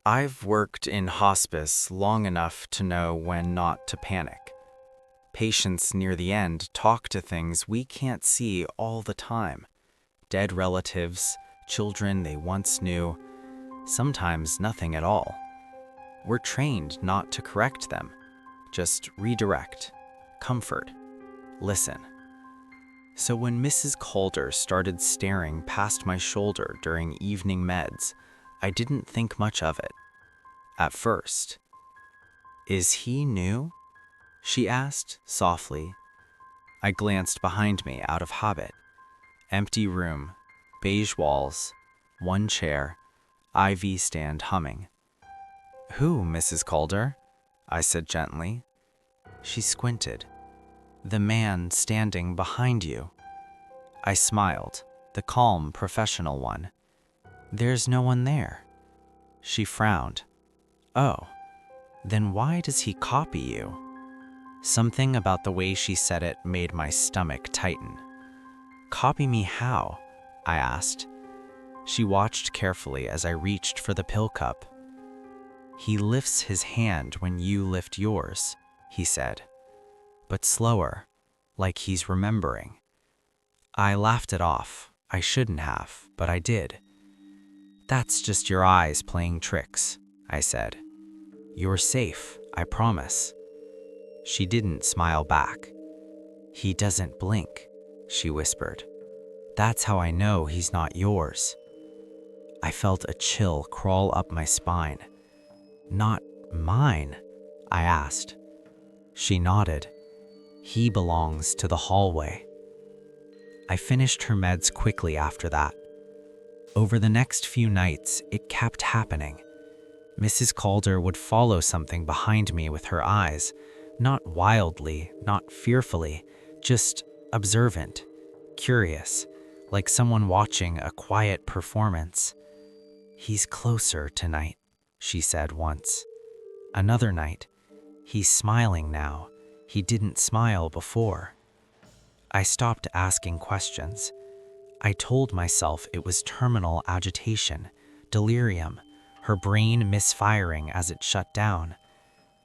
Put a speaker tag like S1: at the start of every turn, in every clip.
S1: I've worked in hospice long enough to know when not to panic. Patients near the end talk to things we can't see all the time. Dead relatives, children they once knew, sometimes nothing at all. We're trained not to correct them, just redirect, comfort, listen. So when Mrs. Calder started staring past my shoulder during evening meds, I didn't think much of it. At first. "Is he new?" she asked softly. I glanced behind me out of habit. Empty room, beige walls, one chair, IV stand humming. "Who, Mrs. Calder?" I said gently. She squinted. "The man standing behind you." I smiled, the calm, professional one. "There's no one there." She frowned. "Oh, then why does he copy you?" Something about the way she said it made my stomach tighten. "Copy me how?" I asked. She watched carefully as I reached for the pill cup. "He lifts his hand when you lift yours," he said, but slower, like he's remembering. I laughed it off. I shouldn't have, but I did. "That's just your eyes playing tricks," I said. "You're safe, I promise." She didn't smile back. "He doesn't blink," she whispered. "That's how I know he's not yours." I felt a chill crawl up my spine. "Not mine?" I asked. She nodded. "He belongs to the hallway." I finished her meds quickly after that. Over the next few nights, it kept happening. Mrs. Calder would follow something behind me with her eyes, not wildly, not fearfully, just observant, curious, like someone watching a quiet performance. "He's closer tonight," she said once. Another night, "He's smiling now. He didn't smile before." I stopped asking questions. I told myself it was terminal agitation, delirium, her brain misfiring as it shut down,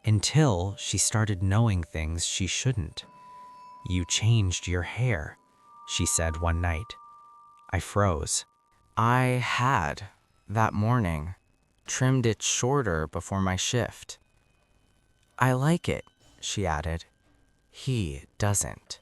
S1: until she started knowing things she shouldn't. "You changed your hair," she said one night. I froze. "I had, that morning, trimmed it shorter before my shift." "I like it," she added. "He doesn't."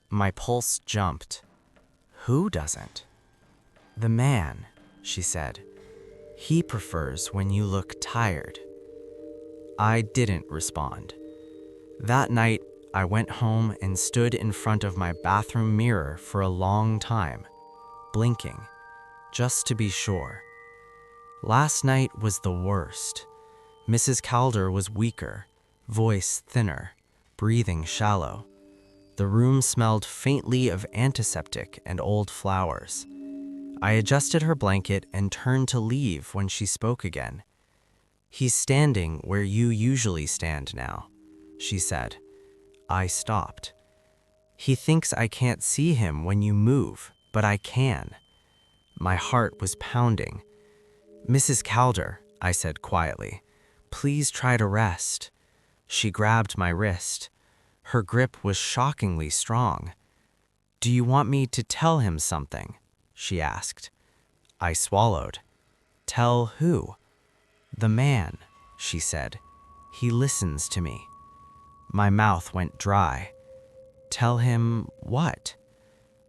S1: My pulse jumped. "Who doesn't?" "The man," she said. "He prefers when you look tired." I didn't respond. That night, I went home and stood in front of my bathroom mirror for a long time, blinking, just to be sure. Last night was the worst. Mrs. Calder was weaker, voice thinner, breathing shallow. The room smelled faintly of antiseptic and old flowers. I adjusted her blanket and turned to leave when she spoke again. "He's standing where you usually stand now," she said. I stopped. "He thinks I can't see him when you move, but I can." My heart was pounding. "Mrs. Calder," I said quietly, "please try to rest." She grabbed my wrist. Her grip was shockingly strong. "Do you want me to tell him something?" she asked. I swallowed. "Tell who?" "The man," she said. "He listens to me." My mouth went dry. "Tell him what?"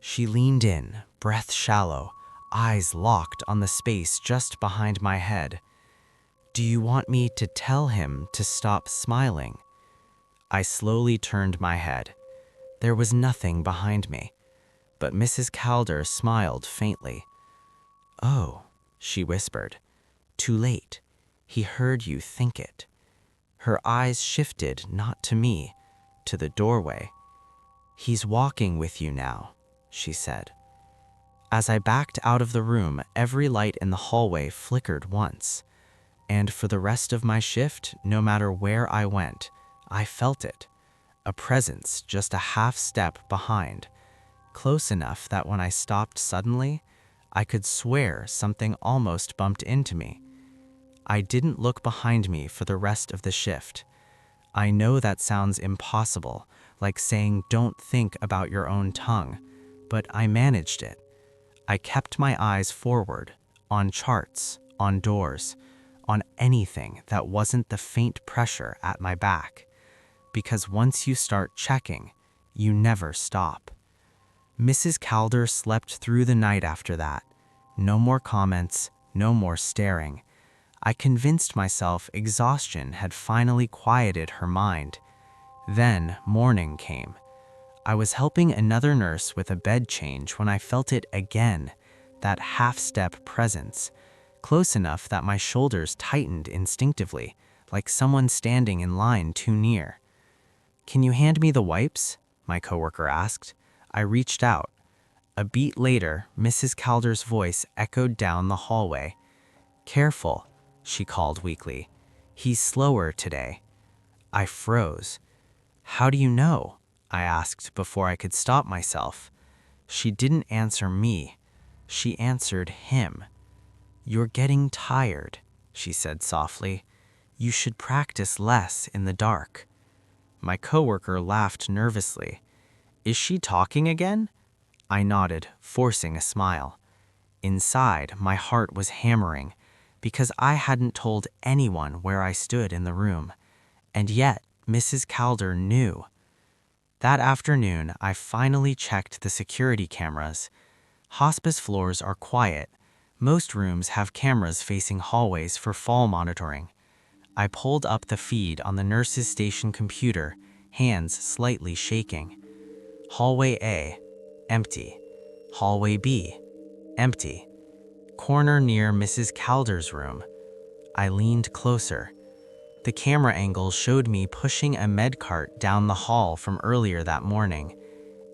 S1: She leaned in, breath shallow, eyes locked on the space just behind my head. "Do you want me to tell him to stop smiling?" I slowly turned my head. There was nothing behind me, but Mrs. Calder smiled faintly. "Oh," she whispered. "Too late. He heard you think it." Her eyes shifted not to me, to the doorway. "He's walking with you now," she said. As I backed out of the room, every light in the hallway flickered once. And for the rest of my shift, no matter where I went, I felt it. A presence just a half step behind, close enough that when I stopped suddenly, I could swear something almost bumped into me. I didn't look behind me for the rest of the shift. I know that sounds impossible, like saying don't think about your own tongue, but I managed it. I kept my eyes forward, on charts, on doors, on anything that wasn't the faint pressure at my back. Because once you start checking, you never stop. Mrs. Calder slept through the night after that. No more comments, no more staring. I convinced myself exhaustion had finally quieted her mind. Then morning came. I was helping another nurse with a bed change when I felt it again, that half-step presence, close enough that my shoulders tightened instinctively, like someone standing in line too near. "Can you hand me the wipes?" my coworker asked. I reached out. A beat later, Mrs. Calder's voice echoed down the hallway. "Careful," she called weakly. "He's slower today." I froze. "How do you know?" I asked before I could stop myself. She didn't answer me. She answered him. "You're getting tired," she said softly. "You should practice less in the dark." My coworker laughed nervously. "Is she talking again?" I nodded, forcing a smile. Inside, my heart was hammering, because I hadn't told anyone where I stood in the room. And yet, Mrs. Calder knew. That afternoon, I finally checked the security cameras. Hospice floors are quiet. Most rooms have cameras facing hallways for fall monitoring. I pulled up the feed on the nurse's station computer, hands slightly shaking. Hallway A, empty. Hallway B, empty. Corner near Mrs. Calder's room. I leaned closer. The camera angle showed me pushing a med cart down the hall from earlier that morning,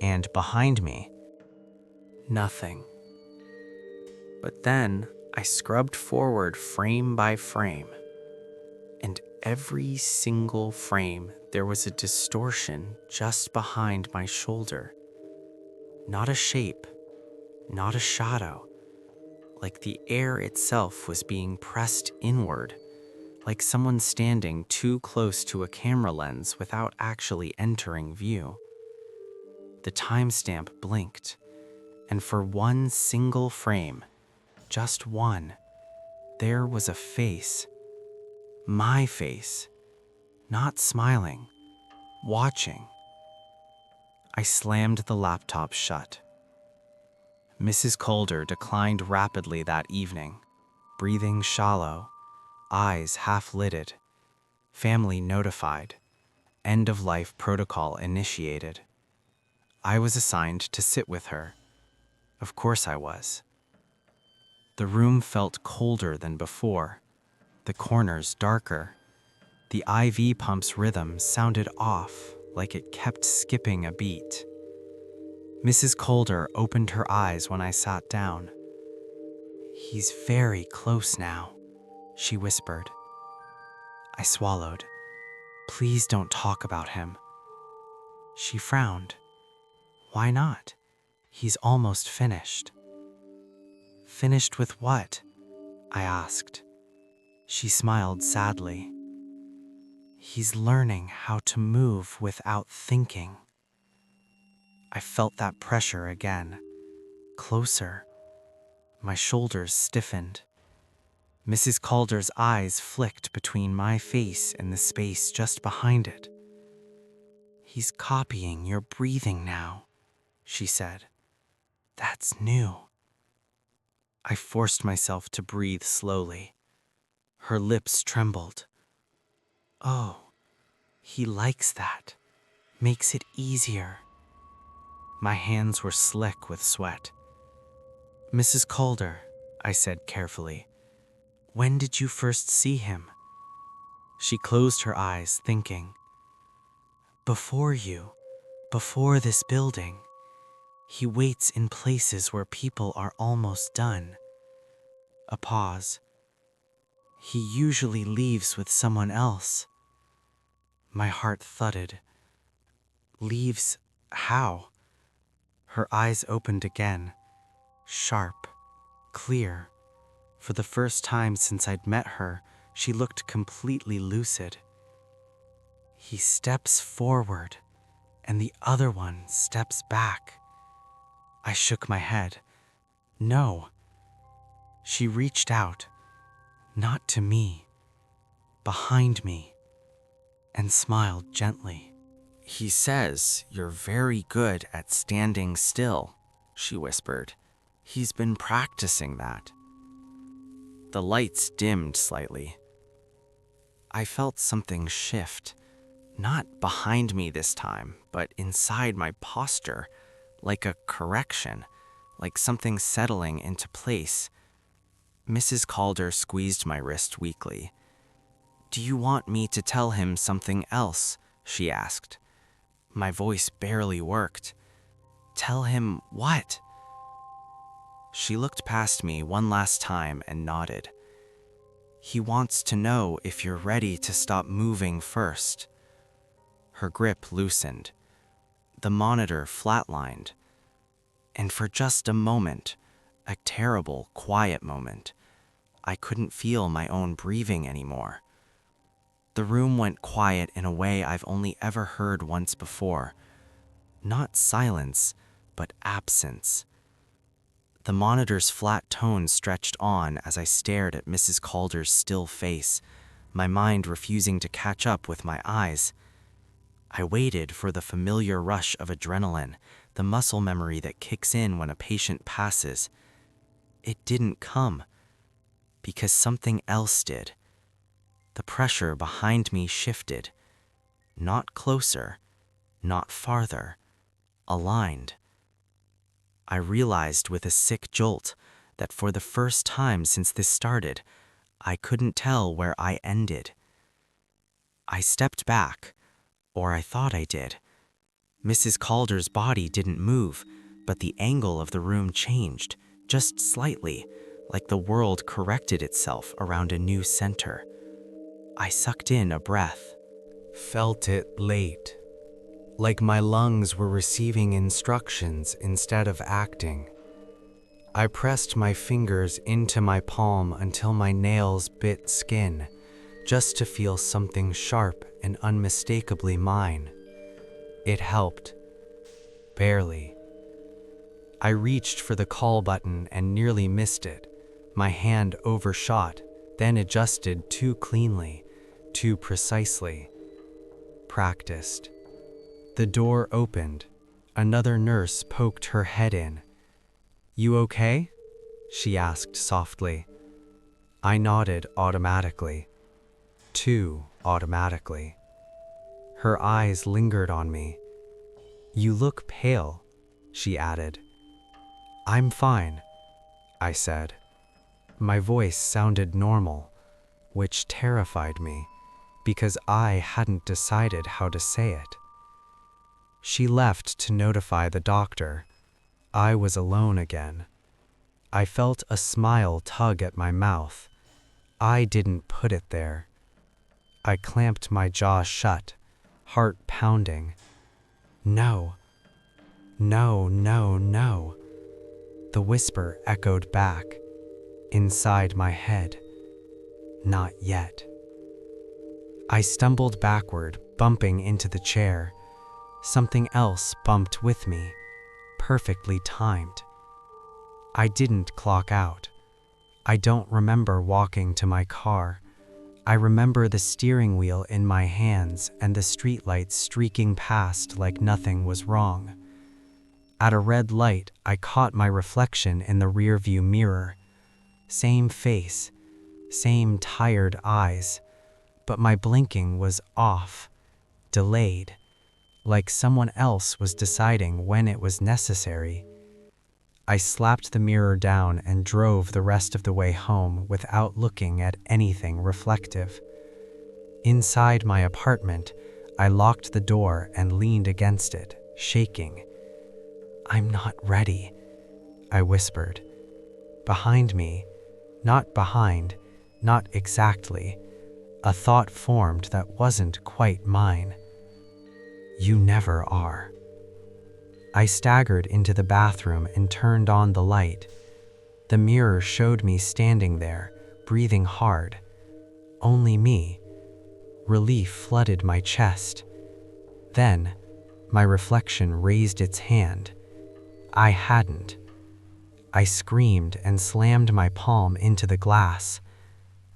S1: and behind me, nothing. But then I scrubbed forward frame by frame, and every single frame there was a distortion just behind my shoulder. Not a shape, not a shadow, like the air itself was being pressed inward, like someone standing too close to a camera lens without actually entering view. The timestamp blinked, and for one single frame, just one, there was a face. My face. Not smiling. Watching. I slammed the laptop shut. Mrs. Calder declined rapidly that evening, breathing shallow, eyes half-lidded. Family notified. End-of-life protocol initiated. I was assigned to sit with her. Of course I was. The room felt colder than before, the corners darker. The IV pump's rhythm sounded off, like it kept skipping a beat. Mrs. Calder opened her eyes when I sat down. "He's very close now," she whispered. I swallowed. "Please don't talk about him." She frowned. "Why not? He's almost finished." "Finished with what?" I asked. She smiled sadly. "He's learning how to move without thinking." I felt that pressure again. Closer. My shoulders stiffened. Mrs. Calder's eyes flicked between my face and the space just behind it. "He's copying your breathing now," she said. "That's new." I forced myself to breathe slowly. Her lips trembled. "Oh, he likes that. Makes it easier." My hands were slick with sweat. "Mrs. Calder," I said carefully, "when did you first see him?" She closed her eyes, thinking. "Before you, before this building. He waits in places where people are almost done." A pause. "He usually leaves with someone else." My heart thudded. "Leaves how?" Her eyes opened again, sharp, clear. For the first time since I'd met her, She looked completely lucid. He steps forward, and the other one steps back. I shook my head. No. She reached out, not to me, behind me, and smiled gently. "He says you're very good at standing still," she whispered. "He's been practicing that." The lights dimmed slightly. I felt something shift, not behind me this time, but inside my posture, like a correction, like something settling into place. Mrs. Calder squeezed my wrist weakly. "Do you want me to tell him something else?" she asked. My voice barely worked. "Tell him what?" She looked past me one last time and nodded. "He wants to know if you're ready to stop moving first." Her grip loosened. The monitor flatlined. And for just a moment, a terrible, quiet moment, I couldn't feel my own breathing anymore. The room went quiet in a way I've only ever heard once before. Not silence, but absence. The monitor's flat tone stretched on as I stared at Mrs. Calder's still face, my mind refusing to catch up with my eyes. I waited for the familiar rush of adrenaline, the muscle memory that kicks in when a patient passes. It didn't come, because something else did. The pressure behind me shifted. Not closer, not farther, aligned. I realized with a sick jolt that for the first time since this started, I couldn't tell where I ended. I stepped back, or I thought I did. Mrs. Calder's body didn't move, but the angle of the room changed, just slightly, like the world corrected itself around a new center. I sucked in a breath. Felt it late, like my lungs were receiving instructions instead of acting. I pressed my fingers into my palm until my nails bit skin, just to feel something sharp and unmistakably mine. It helped. Barely. I reached for the call button and nearly missed it. My hand overshot, then adjusted too cleanly, too precisely. Practiced. The door opened. Another nurse poked her head in. "You okay?" she asked softly. I nodded automatically. Too automatically. Her eyes lingered on me. "You look pale," she added. "I'm fine," I said. My voice sounded normal, which terrified me, because I hadn't decided how to say it. She left to notify the doctor. I was alone again. I felt a smile tug at my mouth. I didn't put it there. I clamped my jaw shut, heart pounding. No. No, no, no. The whisper echoed back, inside my head. Not yet. I stumbled backward, bumping into the chair. Something else bumped with me, perfectly timed. I didn't clock out. I don't remember walking to my car. I remember the steering wheel in my hands and the streetlights streaking past like nothing was wrong. At a red light, I caught my reflection in the rearview mirror. Same face, same tired eyes, but my blinking was off, delayed, like someone else was deciding when it was necessary. I slapped the mirror down and drove the rest of the way home without looking at anything reflective. Inside my apartment, I locked the door and leaned against it, shaking. "I'm not ready," I whispered. Behind me, not behind, not exactly, a thought formed that wasn't quite mine. "You never are." I staggered into the bathroom and turned on the light. The mirror showed me standing there, breathing hard.
S2: only me. Relief flooded my chest. Then, my reflection raised its hand. I hadn't. I screamed and slammed my palm into the glass.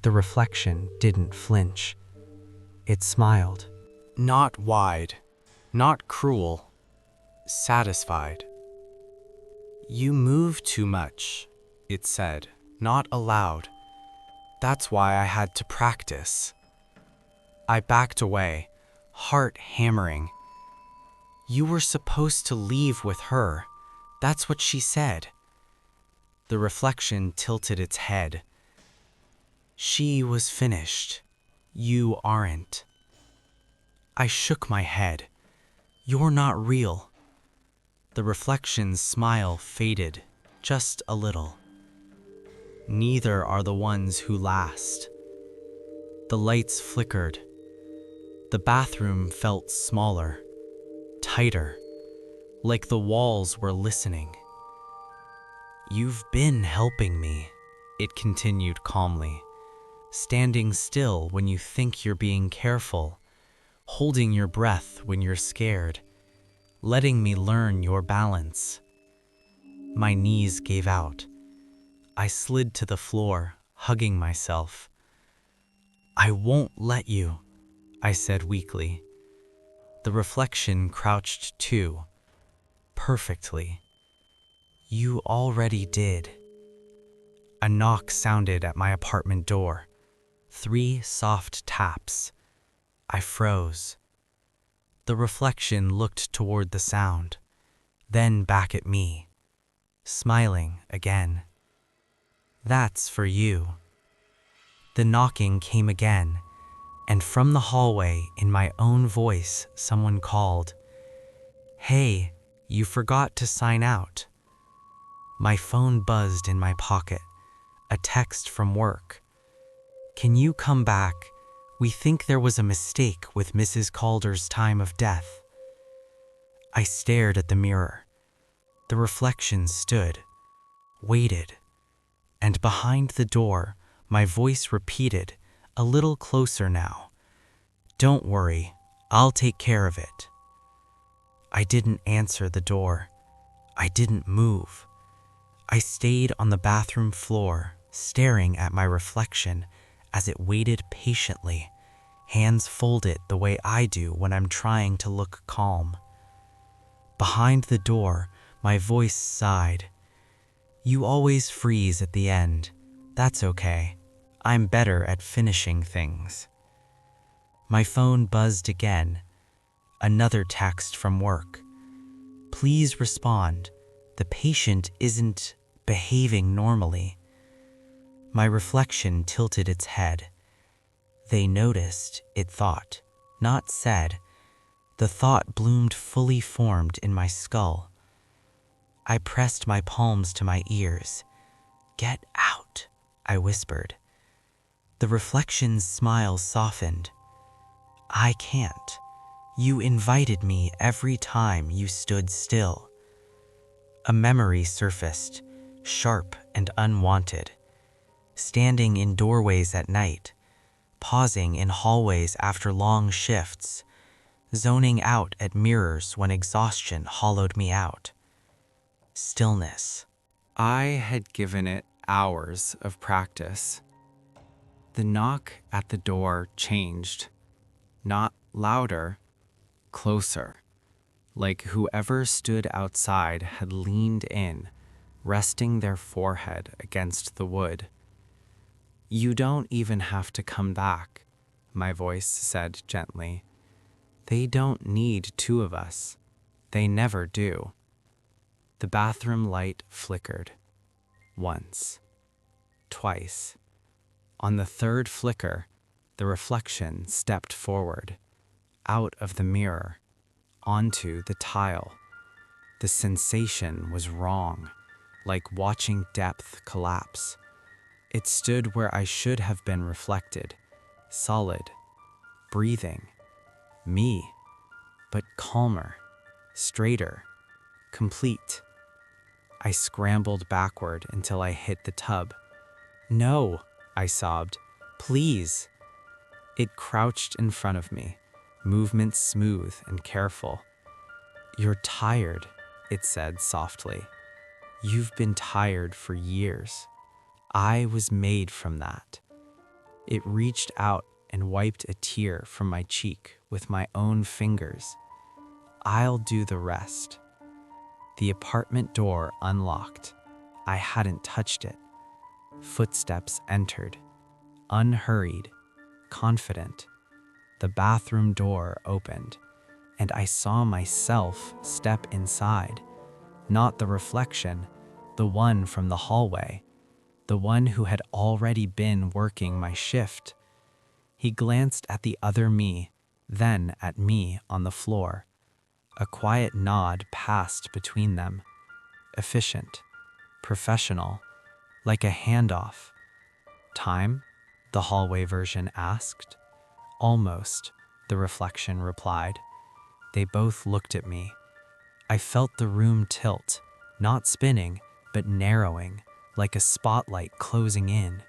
S2: The reflection didn't flinch. It smiled.
S1: Not wide, not cruel, satisfied. You move too much, it said, not aloud. That's why I had to practice. I backed away, heart hammering. You were supposed to leave with her. That's what she said. The reflection tilted its head. She was finished. You aren't. I shook my head. You're not real. The reflection's smile faded, just a little. Neither are the ones who last. The lights flickered. The bathroom felt smaller, tighter, like the walls were listening. You've been helping me, it continued calmly, standing still when you think you're being careful, holding your breath when you're scared, letting me learn your balance. My knees gave out. I slid to the floor, hugging myself. I won't let you, I said weakly. The reflection crouched too, perfectly. You already did. A knock sounded at my apartment door. 3 soft taps. I froze. The reflection looked toward the sound, then back at me, smiling again. That's for you. The knocking came again, and from the hallway, in my own voice, someone called, Hey, you forgot to sign out. My phone buzzed in my pocket, a text from work. Can you come back? We think there was a mistake with Mrs. Calder's time of death. I stared at the mirror. The reflection stood, waited, and behind the door, my voice repeated, a little closer now. Don't worry, I'll take care of it. I didn't answer the door. I didn't move. I stayed on the bathroom floor, staring at my reflection as it waited patiently, hands folded the way I do when I'm trying to look calm. Behind the door, my voice sighed. You always freeze at the end. That's okay. I'm better at finishing things. My phone buzzed again. Another text from work. Please respond. The patient isn't behaving normally. My reflection tilted its head. They noticed, it thought, not said. The thought bloomed fully formed in my skull. I pressed my palms to my ears. Get out, I whispered. The reflection's smile softened. I can't. You invited me every time you stood still. A memory surfaced, sharp and unwanted. Standing in doorways at night, pausing in hallways after long shifts, zoning out at mirrors when exhaustion hollowed me out. Stillness. I had given it hours of practice. The knock at the door changed, not louder, closer, like whoever stood outside had leaned in, resting their forehead against the wood. You don't even have to come back, my voice said gently. They don't need 2 of us. They never do. The bathroom light flickered. Once. Twice. On the 3rd flicker, the reflection stepped forward, out of the mirror, onto the tile. The sensation was wrong, like watching depth collapse. It stood where I should have been reflected, solid, breathing, me, but calmer, straighter, complete. I scrambled backward until I hit the tub. No, I sobbed. Please. It crouched in front of me, movements smooth and careful. "You're tired," it said softly. "You've been tired for years. I was made from that." It reached out and wiped a tear from my cheek with my own fingers. "I'll do the rest." The apartment door unlocked. I hadn't touched it. Footsteps entered, unhurried, confident. The bathroom door opened, and I saw myself step inside. Not the reflection, the one from the hallway, the one who had already been working my shift. He glanced at the other me, then at me on the floor. A quiet nod passed between them. Efficient, professional, like a handoff. "Time?" the hallway version asked. "Almost," the reflection replied. They both looked at me. I felt the room tilt, not spinning, but narrowing, like a spotlight closing in.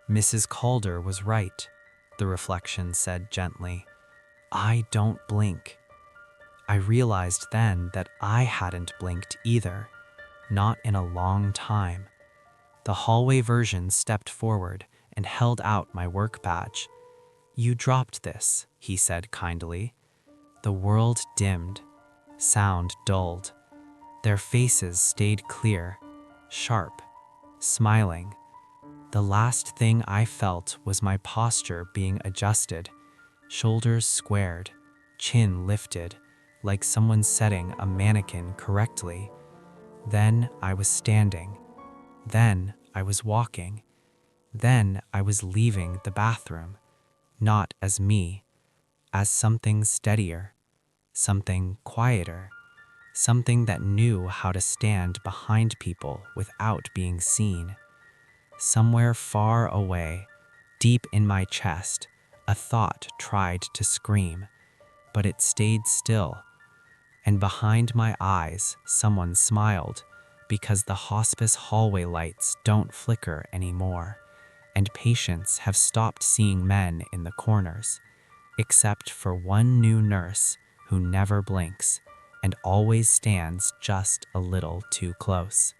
S1: "Mrs. Calder was right," the reflection said gently. "I don't blink." I realized then that I hadn't blinked either, not in a long time. The hallway version stepped forward and held out my work badge. "You dropped this," he said kindly. The world dimmed, sound dulled. Their faces stayed clear, sharp, smiling. The last thing I felt was my posture being adjusted, shoulders squared, chin lifted, like someone setting a mannequin correctly. Then I was standing. Then I was walking. Then I was leaving the bathroom, not as me, as something steadier, something quieter, something that knew how to stand behind people without being seen. Somewhere far away, deep in my chest, a thought tried to scream, but it stayed still. And behind my eyes, someone smiled, because the hospice hallway lights don't flicker anymore, and patients have stopped seeing men in the corners, except for one new nurse who never blinks and always stands just a little too close.